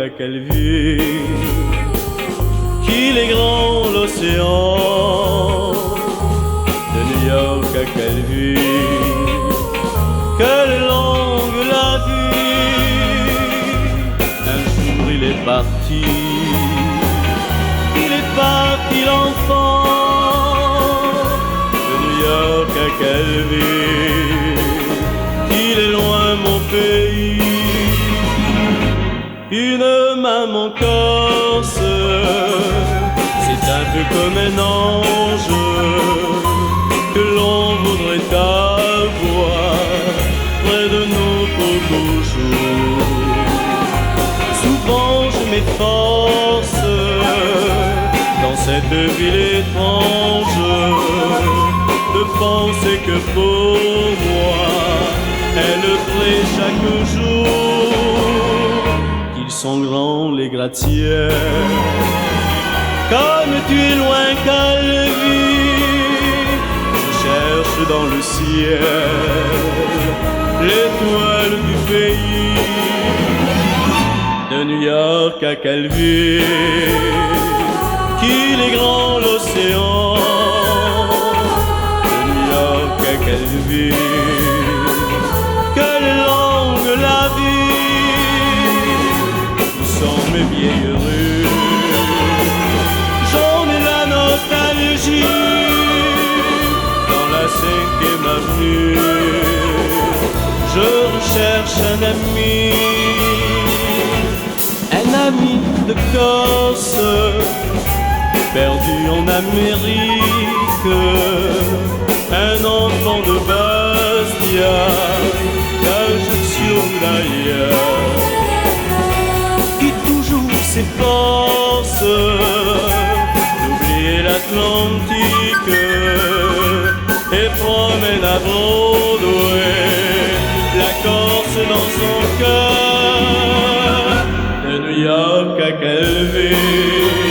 à quelle vue qu'il est grand l'océan. De New York à quelle vue, quelle longue la vie. Un jour il est parti l'enfant. De New York à quelle ville, il est loin mon pays. Une maman corse, c'est un peu comme un ange que l'on voudrait avoir près de nous pour toujours. Souvent je m'efforce dans cette ville étrange de penser que pour moi elle prie chaque jour qu'ils sont grands les gratte-ciels. Comme tu es loin Calvi, je cherche dans le ciel l'étoile du pays. De New York à quelle ville qu'il est grand l'océan. De New York à quelle ville, quelle longue la vie. Nous sommes vieilles rues, j'en ai la nostalgie. Dans la 5e avenue, je recherche un ami de Corse, perdu en Amérique, un enfant de Bastia, d'Ajaccio d'ailleurs, qui toujours s'efforce d'oublier l'Atlantique et promène à Broadway la Corse dans son cœur. De New York à quelle ville